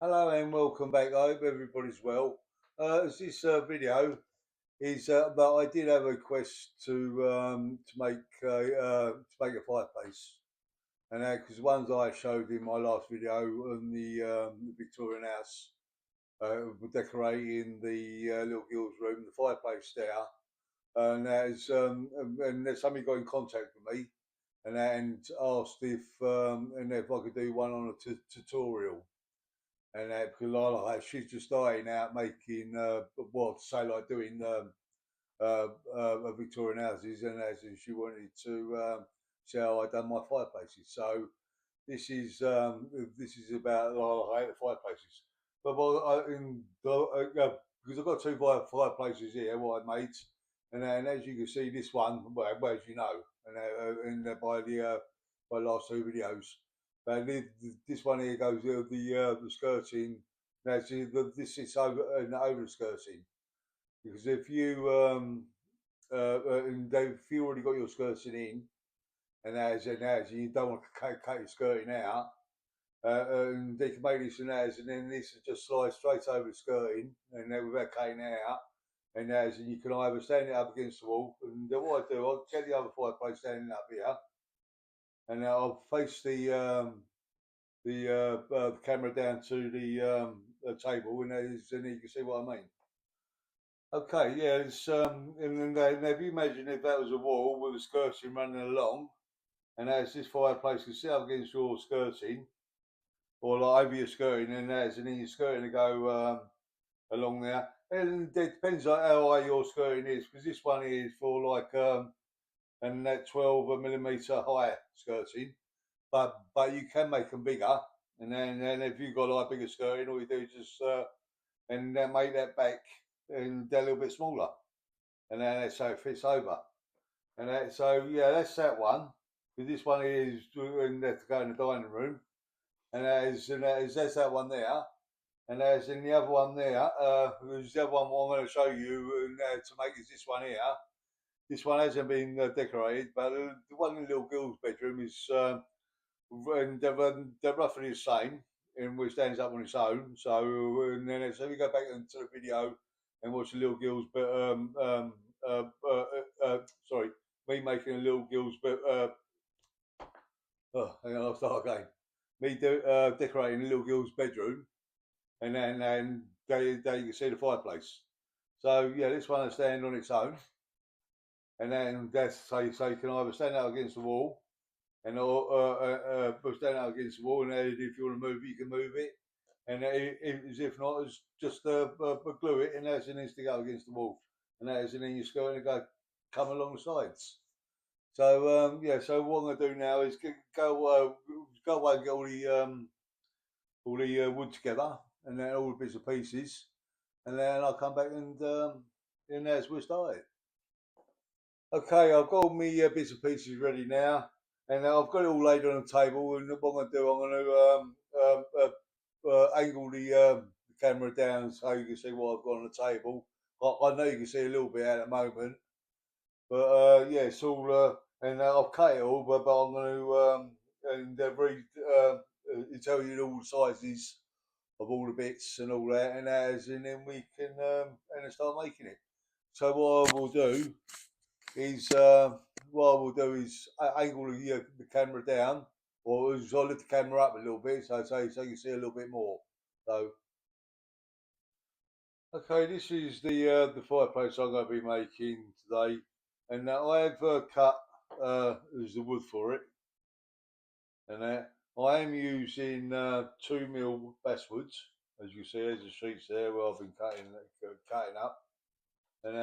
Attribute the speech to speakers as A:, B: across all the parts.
A: Hello and welcome back. I hope everybody's well. This video is that I did have a request to make a fireplace, and because the ones I showed in my last video on the Victorian house, decorating the little girl's room, the fireplace there, and there's somebody got in contact with me and asked if I could do one on a tutorial and because she's just starting out making well, say like doing Victorian houses, and as in she wanted to see how I done my fireplaces. So this is about like the fireplaces. But because I've got two fireplaces here, what I made, and as you can see, this one, well as you know, by the last two videos. But this one here goes the skirting. Now, see, this sits over the skirting because if you already got your skirting in, and as you don't want to cut your skirting out, and they can make this and then this just slides straight over the skirting, and then without cutting it out, and you can either stand it up against the wall, and what I do, I'll get the other fireplace standing up here, and I'll face the camera down to the table, and you can see what I mean. Okay, yeah, and then if you imagine if that was a wall with a skirting running along, and as this fireplace can sit up against your skirting, or like over your skirting, and then your skirting to go along there. And it depends on how high your skirting is, because this one is for like and that 12 millimeter high skirting, but you can make them bigger. And then if you've got like bigger skirting, all you do is just and then make that back and a little bit smaller, and then so it fits over. So yeah, that's that one. Because this one is and to go in the dining room, that's that one there. And as in the other one there, there's the other one what I'm going to show you to make is this one here. This one hasn't been decorated, but the one in the little girl's bedroom is, and they're roughly the same, and which stands up on its own. So we go back into the video and watch the little girl's, uh, uh, sorry, me making a little girl's, hang on, I'll start again. Me decorating the little girl's bedroom, and they you can see the fireplace. So yeah, this one is standing on its own, and then that's so you can either stand out against the wall, or stand out against the wall, and if you want to move it, you can move it, and if not, it's just glue it, and that's an instant go against the wall, and that's and then you're going to go come along the sides. So yeah, so what I'm going to do now is go away and get all the wood together, and then all the bits and pieces, and then I'll come back and as we started. Okay, I've got all my bits and pieces ready now, and I've got it all laid on the table. And what I'm going to do, I'm going to angle the camera down so you can see what I've got on the table. I know you can see a little bit at the moment, but yeah, it's all and I've cut it all, but I'm going to tell you all the sizes of all the bits and all that, and then we can and then start making it. So what I will do is angle the camera down, or I'll lift the camera up a little bit, so you can see a little bit more. So okay, this is the fireplace I'm going to be making today, and I have cut there's the wood for it, and I am using 2 mil basswoods, as you see. There's the sheets there where I've been cutting up, and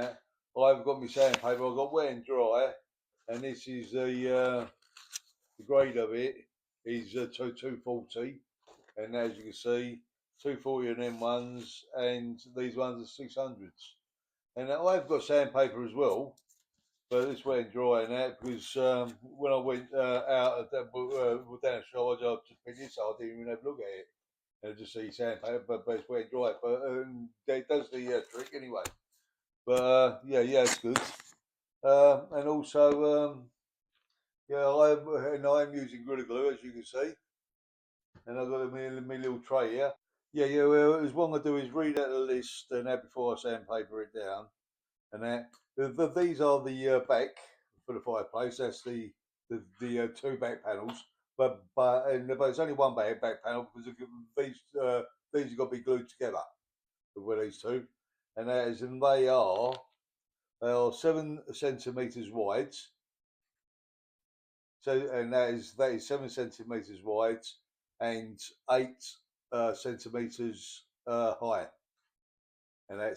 A: I've got my sandpaper. I've got wet and dry, and this is the grade of it is 240, and as you can see, 240 on them ones, and these ones are 600s. And I've got sandpaper as well, but it's wet and dry and that because when I went out at down Shard, I just picked this up. I didn't even have a look at it. And I just see sandpaper, but it's wet and dry. But it does the trick anyway. But yeah, it's good. And also, yeah, I'm using Gorilla Glue, as you can see. And I've got my little tray here. Yeah. Well, as one I do is read out the list and that before I sandpaper it down. And that these are the back for the fireplace. That's the two back panels. But it's only one back panel because these have got to be glued together with these two, and that is and they are 7 centimeters wide. So and that is 7 centimeters wide and 8 centimeters high. And that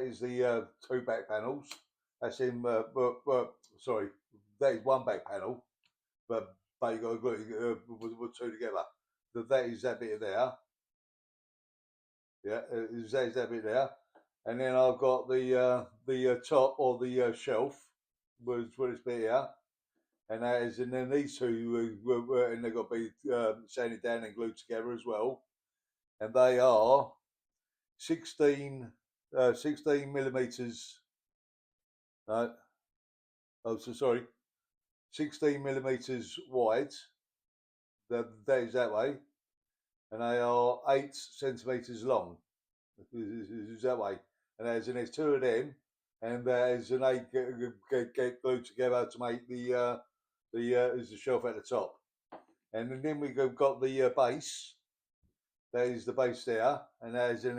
A: is the two back panels. That's in sorry, that is one back panel, but you got to glue with two together. That is that bit there, yeah, is that bit there, and then I've got the top or the shelf was what it's bit here, and that is, and then these two and they've got to be sanded down and glued together as well, and they are 16 16 millimeters. No, oh, so sorry, 16 millimeters wide. That is that way, and they are 8 centimeters long. Is that way, and there's two of them, and there's an eight get glued together to make the is the shelf at the top, and then we've got the base. There is the base there, and there's in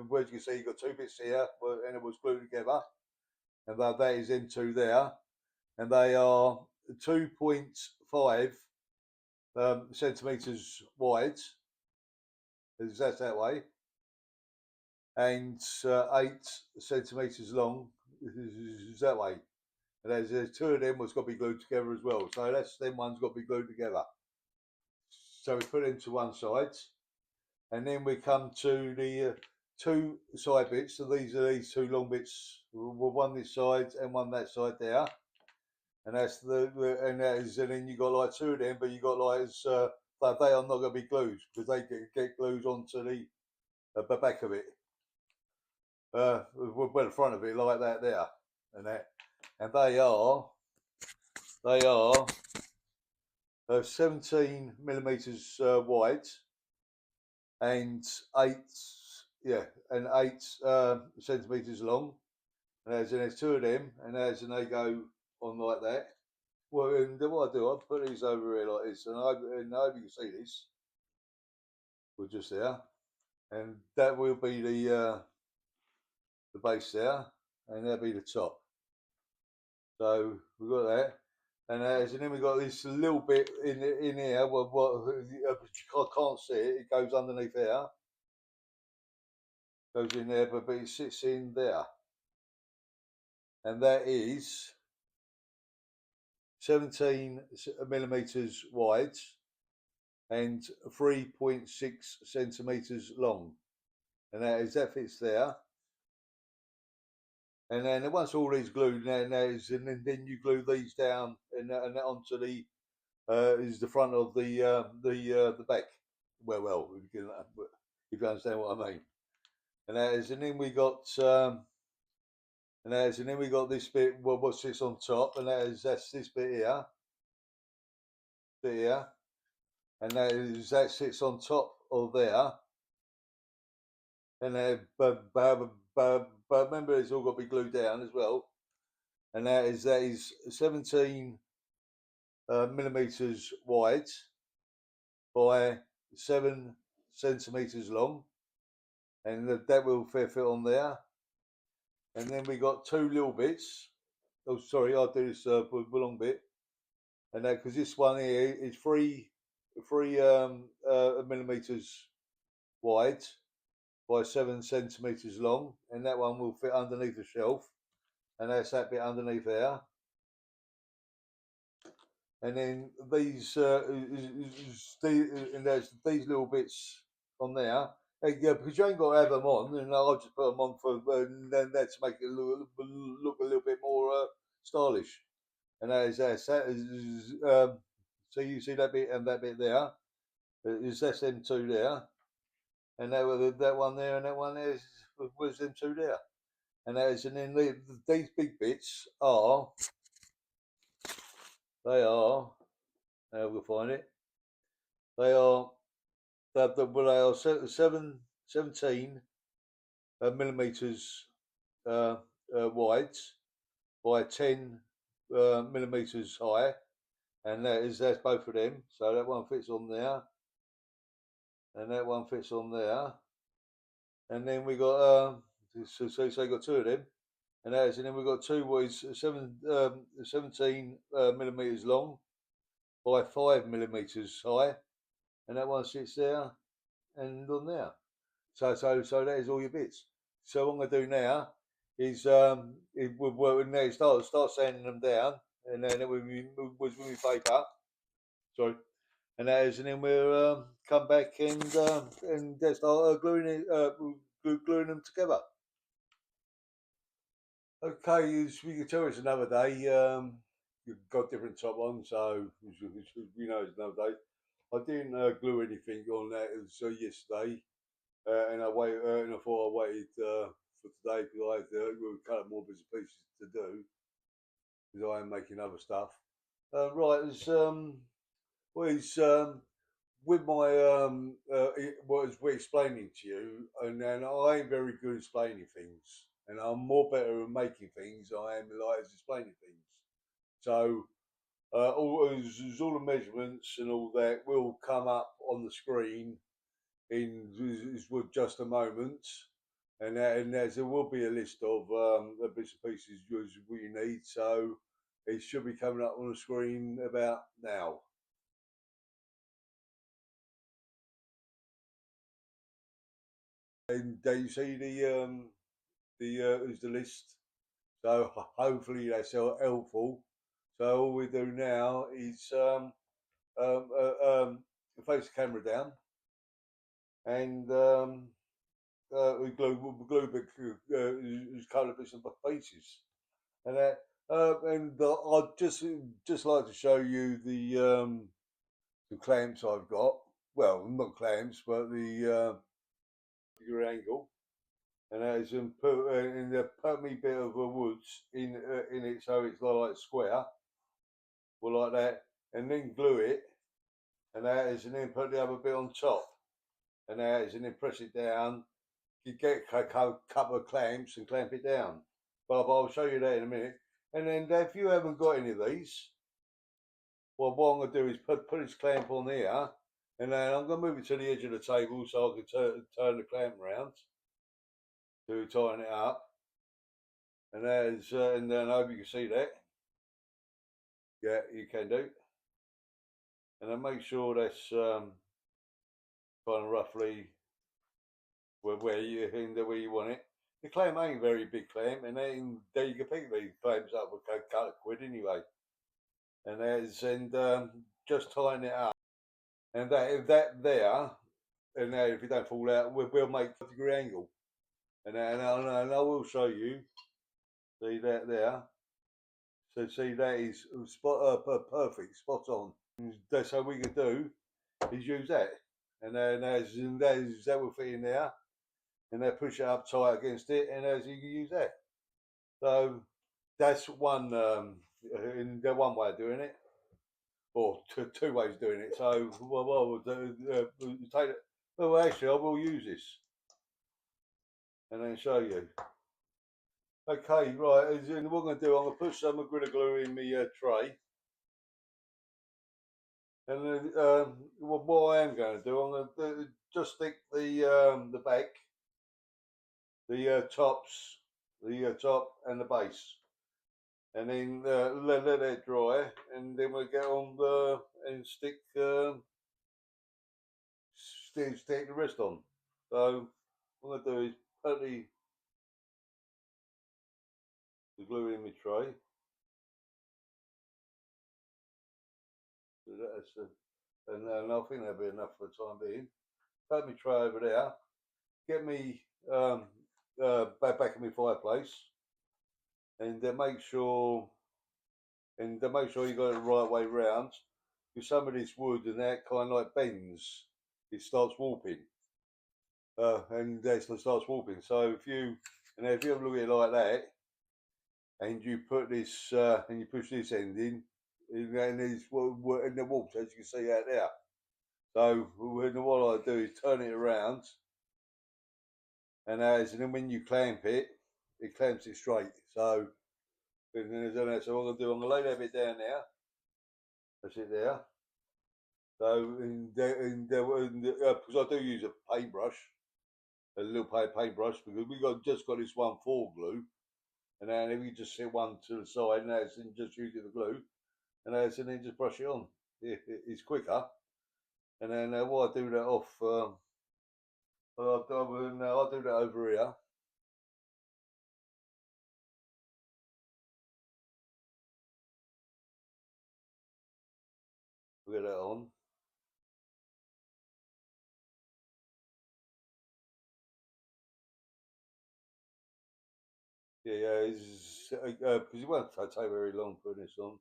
A: where you can see you've got two bits here, and it was glued together, and that is them two there, and they are 2.5 centimeters wide. That's that way, and 8 centimeters long. Is that way. And there's two of them was got to be glued together as well. So that's them ones got to be glued together. So we put it to one side, and then we come to the two side bits. So these are these two long bits, one this side and one that side there. And that's and that is, and then you got like two of them, but you got like but they are not going to be glued because they get glued onto the back of it, well the front of it like that there, and that, and they are 17 millimeters wide and eight, yeah, and 8 centimeters long. And there's two of them, and they go on like that. Well, and then what I do, I put these over here like this, and I hope you can see this. We're just there, and that will be the base there, and that'll be the top. So we've got that. And then we've got this little bit in here. I can't see it. It goes underneath there. Goes in there, but it sits in there, and that is 17 millimeters wide and 3.6 centimeters long, and that fits there. And then once all these glued, and then you glue these down and that onto the is the front of the back. Well, if you understand what I mean. And then we got and then we got this bit. Well, what sits on top, and that's this bit here, and that sits on top of there. And but remember, it's all got to be glued down as well. And that is 17 millimeters wide by 7 centimeters long, and that will fit on there. And then we got two little bits. Oh, sorry, I'll do this long bit, and because this one here is three millimeters wide by 7 centimeters long, and that one will fit underneath the shelf, and that's that bit underneath there. And then and there's these little bits on there. Yeah, because you ain't got to have them on, and I'll just put them on for and then that's make it look a little bit more stylish. And that is so you see that bit and that bit there. Is that's them two there, and that one there and that one there was them two there, and then these big bits are they are. Now we'll find it. They are well, they are 17 millimeters uh, wide by 10 millimeters high, and that's both of them. So that one fits on there, and that one fits on there, and then we got so you got two of them, and then we got two what is 17 millimeters long by 5 millimeters high, and that one sits there and on there. So that is all your bits. So what I'm gonna do now is it would work now. Start sanding them down, and then it will be with my paper. Sorry, and that is, and then we'll come back and start gluing them together. Okay, as we can tell, it's another day. You've got different top on, so we know it's another day. I didn't glue anything on that yesterday, and I thought I waited for today because I had a couple more bits and pieces to do because I am making other stuff. Right, as well, it's with my what we're explaining to you, and then I ain't very good at explaining things, and I'm more better at making things. I am like as explaining things. So all the measurements and all that will come up on the screen in with just a moment, and there will be a list of the bits and pieces what you need. So it should be coming up on the screen about now. And do you see the list? So hopefully that's helpful. So all we do now is um, face the camera down and we glue a couple of bits and pieces, and I'd just like to show you the clamps I've got. Well, not clamps, but the figure angle, and as in put me bit of a woods in it so it's like square, well like that, and then glue it, and that is, and then put the other bit on top, and that is, and then press it down. You get a couple of clamps and clamp it down. But I'll show you that in a minute. And then if you haven't got any of these, well, what I'm going to do is put this clamp on here, and then I'm going to move it to the edge of the table so I can turn the clamp around to tighten it up. And there's, and then I hope you can see that. Yeah, you can do. And then make sure that's kind of roughly where you want it. The clamp ain't very big clamp, and then there you can pick these clamps up with a couple of quid anyway. And there's just tighten it up, and that there, and now if you don't fall out, we'll make a 50-degree angle, and I will show you. See that there. So see that is perfect, spot on. And that's how we can do is use that, and then that will fit in there, and then push it up tight against it, and as you can use that. So that's in the one way of doing it, or two ways of doing it. So what we'll do, take it. Well, actually, I will use this and then show you. Okay, right. And what I'm going to do, I'm going to put some Gorilla Glue in the tray, and then what I am going to do, I'm going to just stick the back, the tops, the top and the base, and then let it dry, and then we'll get on and stick the rest on. So what I'm going to do is put the glue in my tray. So that's and I think that'll be enough for the time being. Put my tray over there. Get me back in my fireplace, and make sure you got it the right way round. Because some of this wood and that kind of like bends, it starts warping, and it starts warping. So if you have a look at it like that, and you put this and you push this end in, and there's and the warps as you can see out there. So what I do is turn it around, and then when you clamp it, it clamps it straight. So so what I'm gonna do, I'm gonna lay that bit down now. That's it there. So because I do use a paintbrush, a little paintbrush, because we just got this one for glue, and then if you just set one to the side, and just using the glue, and then just brush it on. It's quicker. And then what I do that off, I'll do that over here. We'll get that on. Yeah, because it won't take very long putting this on.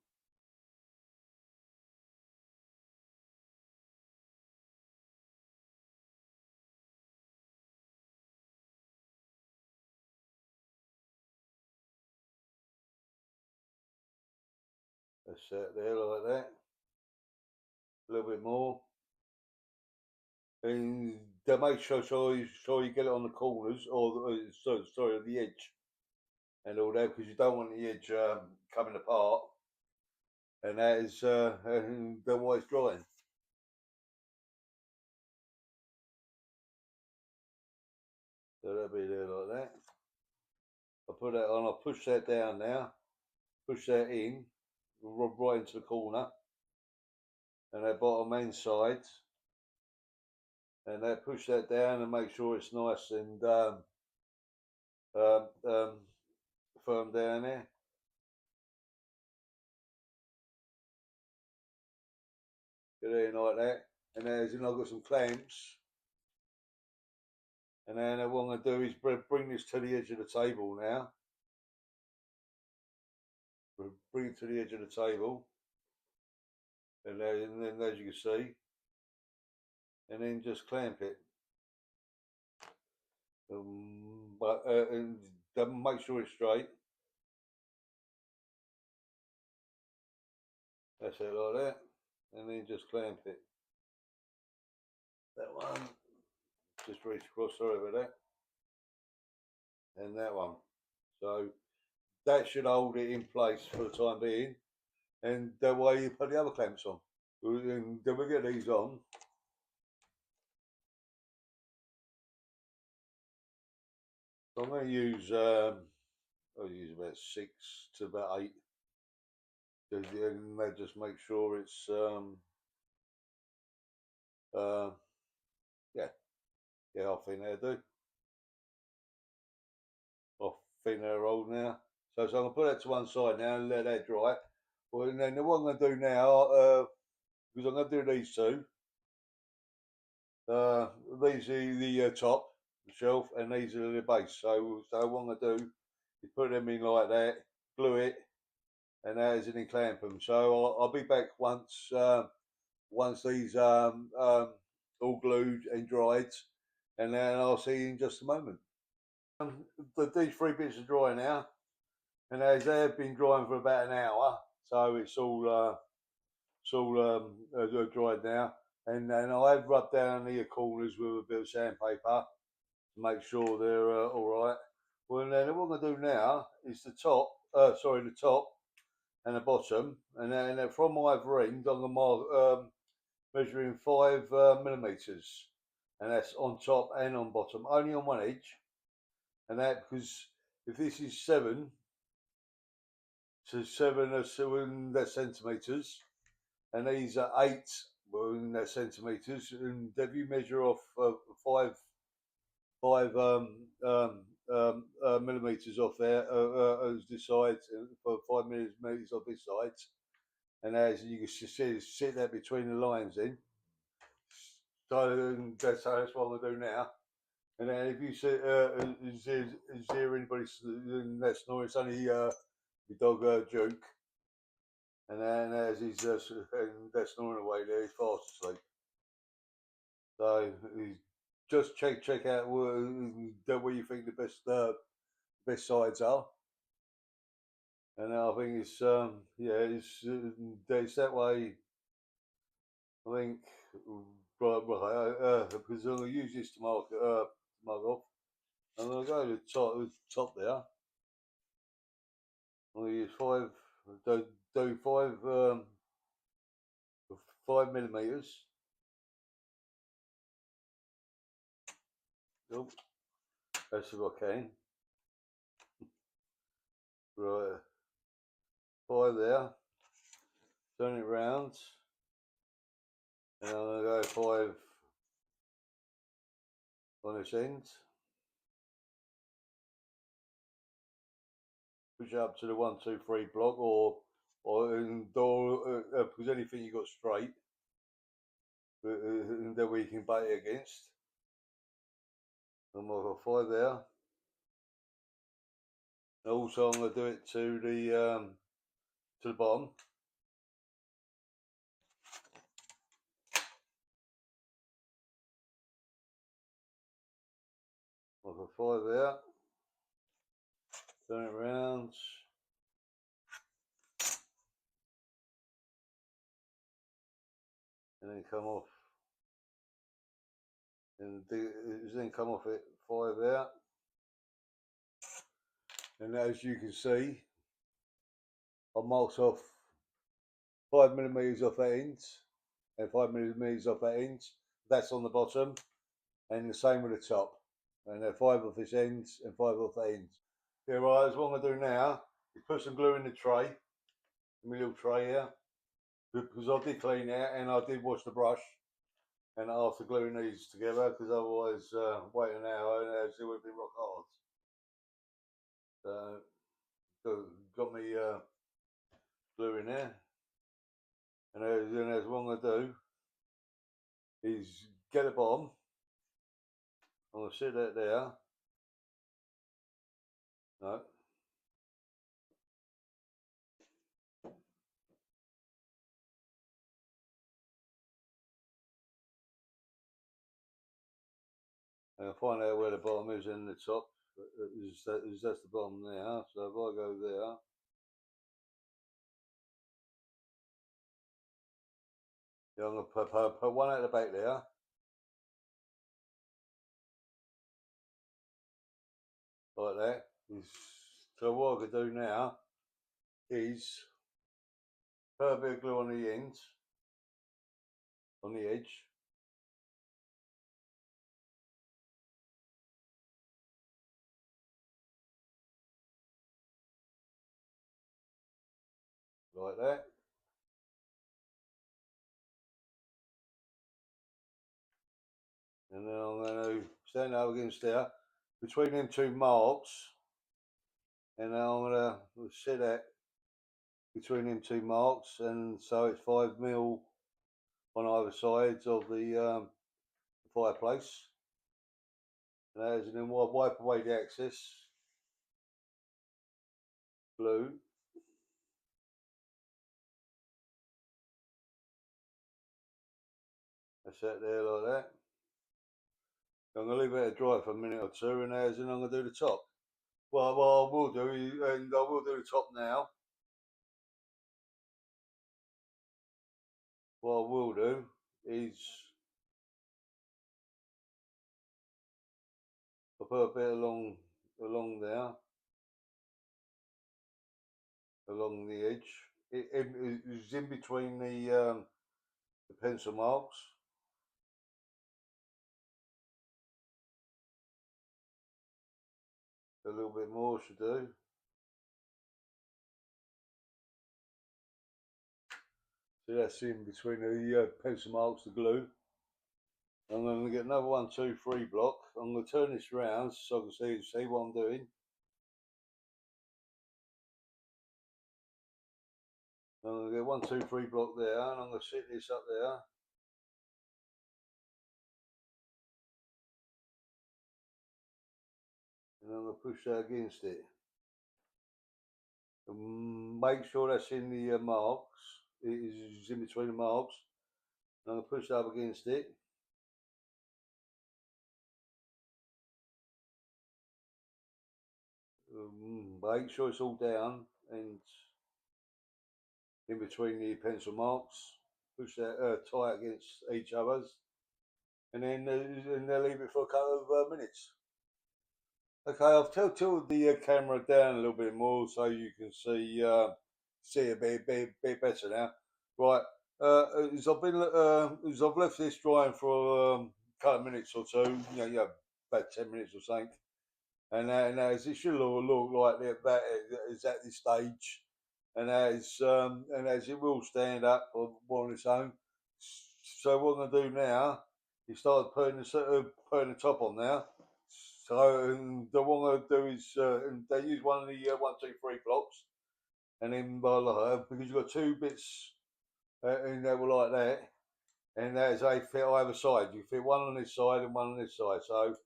A: That's it there like that. A little bit more. And make sure you get it on the corners or sorry, the edge and all that, because you don't want the edge coming apart. And that is and the way it's drying. So that'll be there like that. I put that on. I push that down now. Push that in, right into the corner, and that bottom end side, and then push that down and make sure it's nice and um, um, firm down there. Get it in like that, and then I've got some clamps, and then what I'm going to do is bring this to the edge of the table now. Bring it to the edge of the table, and then as you can see, and then just clamp it. But and make sure it's straight. That's it like that, and then just clamp it. That one, just reach across. Sorry about that. And that one. So that should hold it in place for the time being. And the way you put the other clamps on. And then we get these on. So I'm going to use, I'll use about 6 to about 8. And they just make sure it's, uh, yeah, I think they'll do. I think they're old now. So I'm going to put that to one side now and let that dry. Well, and then what I'm going to do now, because I'm going to do these two. These are the top shelf, and these are the base. So what I'm gonna do is put them in like that, glue it, and as an clamp them. So I'll be back once these all glued and dried, and then I'll see you in just a moment. These 3 bits are dry now, and as they've been drying for about an hour, so it's all dried now. And then I've rubbed down the corners with a bit of sandpaper to make sure they're all right. Well, then what I'm going to do now is the top, the top and the bottom, and then from either end, I'm going to measuring 5 millimeters, and that's on top and on bottom, only on one edge, and that because if this is 7 to 7 that's centimeters, and these are 8 that's centimeters, and if you measure off 5 millimeters off there as this side, for 5 millimeters off this side, and as you can see, sit there between the lines in. So that's what I'm gonna do now. And then if you see, is there anybody that's snoring? It's only the dog Duke. And then as he's and that's snoring away there, he's fast asleep. So he's just check out where you think the best sides are. And I think it's it's that way. I think right, because I'm going to use this to mark off. I'm going to go to the top there. I'm going to use do 5 millimeters. Oh, that's if I can. Right, 5 there. Turn it round. And I'm going to go 5 on this end. Push it up to the 1, 2, 3 block, or because anything you got straight, that we can bait it against. And I've got 5 there. And also, I'm going to do it to the bottom. I've got 5 there. Turn it round. And then come off. And then come off it 5 there. And as you can see, I marked off 5 millimeters off that end and 5 millimeters off that end. That's on the bottom, and the same with the top. And they're 5 off this end and 5 off that end. Yeah, right. What I'm gonna do now is put some glue in the tray, in my little tray here, because I did clean it and I did wash the brush, and after gluing these together, because otherwise, wait an hour and it would be rock hard. So got me glue in there, and as what I'm gonna do is get the bottom. I'm gonna sit that there. No. And I'll find out where the bottom is and the top. That's the bottom there. So if I go there, yeah, I'm gonna put one at the back there. Like that. So what I could do now is put a bit of glue on the end, on the edge. Like that. And then I'm going to stand up against there, between them 2 marks, and then I'm going to set that between them 2 marks, and so it's 5 mil on either sides of the fireplace. And then wipe away the excess glue. That's that there like that. I'm going to leave it to dry for a minute or two, and then I'm going to do the top. Well, what I will do, and I will do the top now. What I will do is I'll put a bit along there, along the edge. It's in between the pencil marks. A little bit more should do. So that's in between the pencil marks, the glue. I'm going to get another 1, 2, 3 block. I'm going to turn this around so I can see what I'm doing. I'm going to get 1, 2, 3 block there, and I'm going to sit this up there. And I'm going to push that against it. And make sure that's in the marks. It is in between the marks. And I'm going to push that up against it. Make sure it's all down and in between the pencil marks. Push that tight against each other's. and then leave it for a couple of minutes. Okay, I've tilted the camera down a little bit more so you can see a bit better now. Right, as I've left this drying for a couple of minutes or two, about 10 minutes or something, and as it should look like that is at this stage, and as it will stand up on its own. So what I'm gonna do now is start putting the top on now. So the one I'm gonna do is and they use one of the 1, 2, 3 blocks, and then because you've got two bits in there like that, and as they fit either side, you fit one on this side and one on this side. So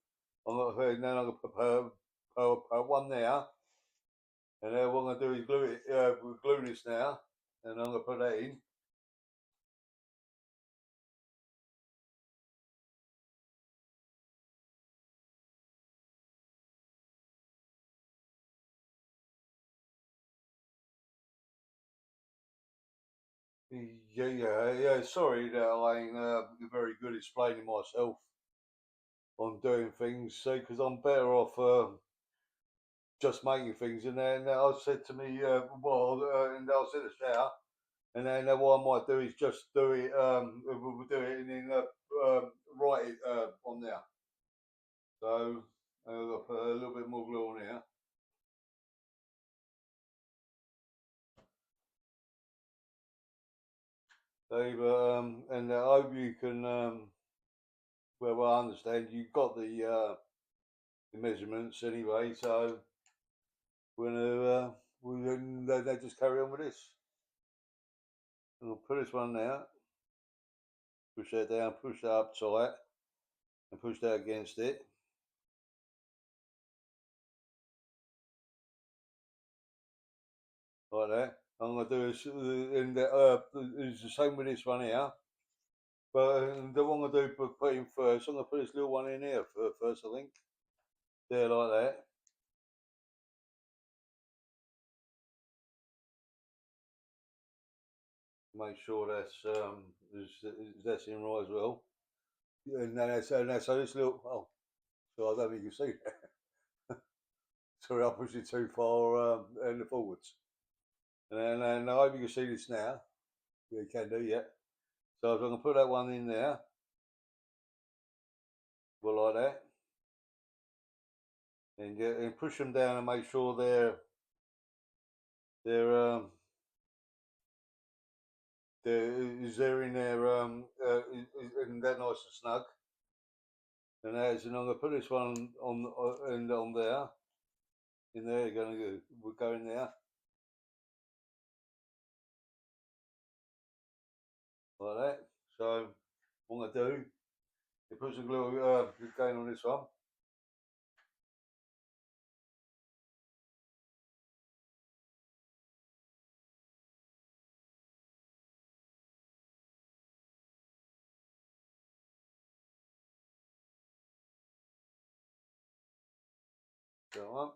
A: then I'm gonna put one there, and then what I'm gonna do is glue this now, and I'm gonna put that in. Yeah. Sorry that I ain't very good explaining myself on doing things, see, because I'm better off just making things. And then I said to me, and I was in the shower, and then what I might do is just do it, we'll do it and then write it on there. So I'll put a little bit more glue on here. Dave, and I hope you can, well, I understand you've got the measurements anyway, so we're gonna they just carry on with this. We'll put this one out, push that down, push that up tight, and push that against it. Like that. I'm gonna do this, and it's the same with this one here. But the one I'm gonna do put in first, I'm gonna put this little one in here first, I think. There, like that. Make sure that's in right as well. And so this little, oh, so I don't think you can see that. Sorry, I pushed it too far in the forwards. And I hope you can see this now. Yeah, you can do, yeah. So I'm going to put that one in there, well, like that, and push them down and make sure they're they're in there and they're nice and snug. And I'm going to put this one on there. In there, we'll go in there like that. So what I'm going to do is put some glue going on this one. Go on.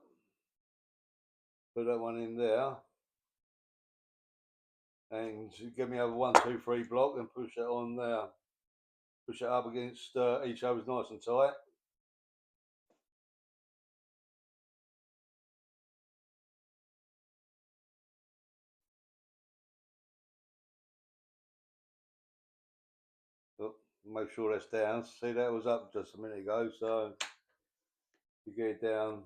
A: Put that one in there. And give me over 1, 2, 3 block and push that on there. Push it up against each other's nice and tight. Oh, make sure that's down. See, that was up just a minute ago, so you get it down.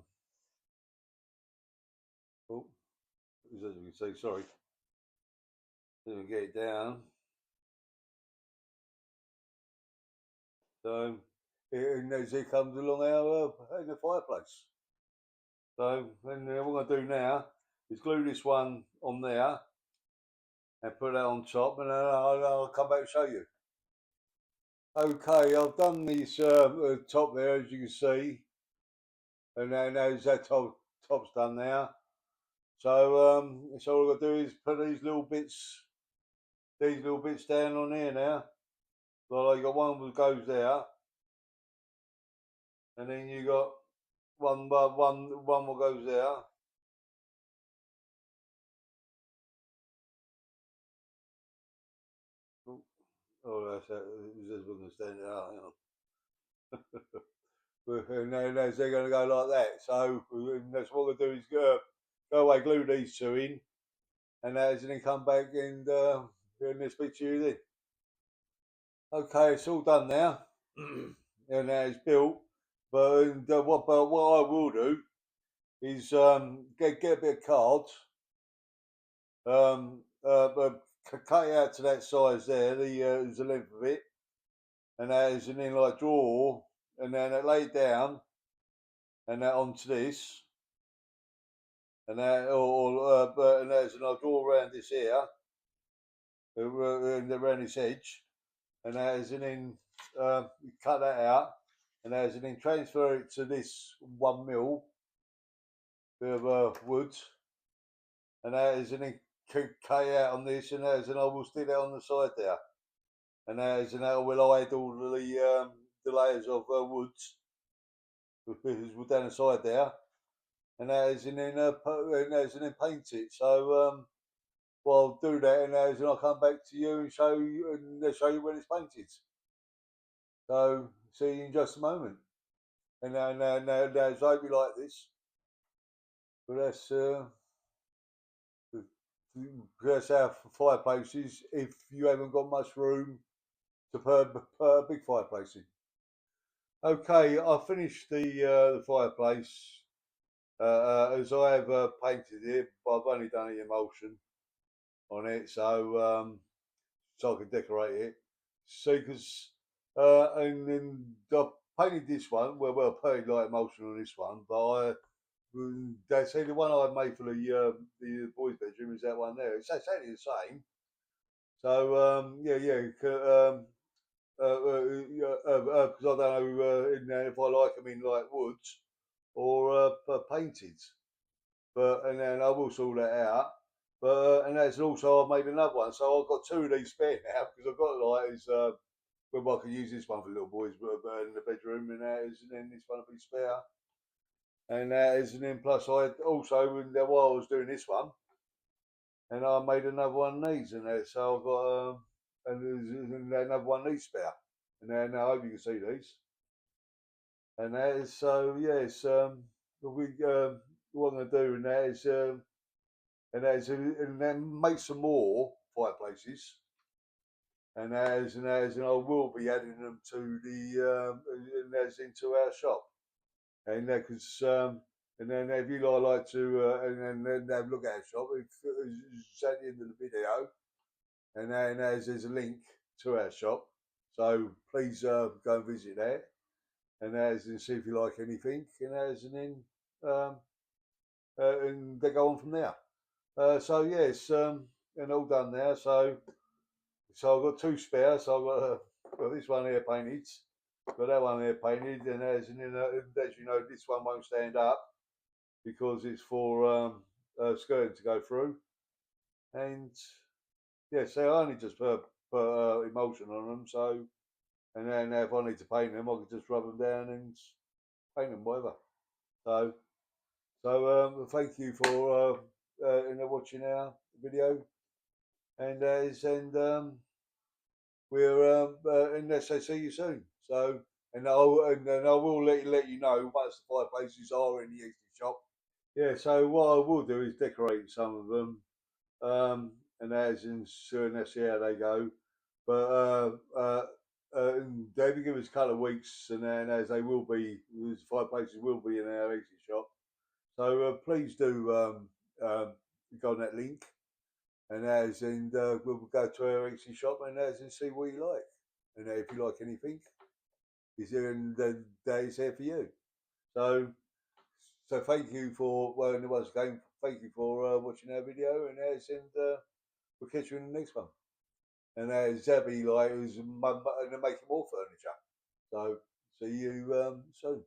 A: Oh, as you can see, sorry. Then we get it down. So, and as it comes along our the fireplace. So, then what we're going to do now is glue this one on there and put that on top, and then I'll come back and show you. Okay, I've done this top there, as you can see, and now as that top's done now. So all I've got to do is put these little bits down on here now. Well, you got one that goes there, and then you got one that goes there. Oh, that's that. Is this one stand out? Hang on. And then they're going to go like that. So that's what we're going to do is go away, glue these two in, and then come back and speak to you then. Okay, it's all done now, and now it's built. But what I will do is get a bit of cards, but cut it out to that size there, the length of it, and then like draw, and then lay it down, and that onto this, and that and I'll draw around this here, around this edge, and then cut that out, and then transfer it to this 1 mil of wood, and then cut it out on this, and I will stick that on the side there, and that will hide all the layers of woods down the side there, and then paint it. So well, I'll do that, and I'll come back to you and show you when it's painted. So see you in just a moment. And now, so I hope you like this. But that's our fireplaces. If you haven't got much room to put a big fireplace in. Okay, I finished the fireplace as I have painted it, but I've only done the emulsion on it, so I can decorate it. See, because and then I painted this one. Well, I painted like emulsion on this one, but they say the one I made for the boys' bedroom is that one there. It's exactly the same. So because I don't know if I like them in like woods or painted, but and then I will sort that out. But and that's also I've made another one, so I've got two of these spare now because I've got like is well, I can use this one for little boys, in the bedroom, and then this one will be spare. And then plus I also while I was doing this one, and I made another one of these, so I've got and another one of these spare, and then I hope you can see these. And that is so yes, we what I'm gonna do and that is and then make some more fireplaces, and I will be adding them to and as into our shop, and because and then if you like to and then have a look at our shop, it's at the end of the video, and then there's a link to our shop, so please go and visit that, and see if you like anything, and then um, and they go on from there. So yes, and all done now. So I've got two spares. So I've got this one here painted, got that one here painted, as you know, this one won't stand up because it's for skirting to go through. And yeah, so I only just put emulsion on them. So and then if I need to paint them, I can just rub them down and paint them, whatever. So thank you for watching our video, and we're unless I see you soon. So and then I will let you know once the fireplaces are in the Easy shop. Yeah. So what I will do is decorate some of them, and as in soon as see how they go. But they give us a couple of weeks, and then as they will be, the fireplaces will be in our Easy shop. So please do go on that link, and we'll go to our Etsy shop and see what you like, and if you like anything, is there and that is there for you. So thank you for once again, thank you for watching our video, and we'll catch you in the next one. And Zabby like who's making more furniture. So see you soon.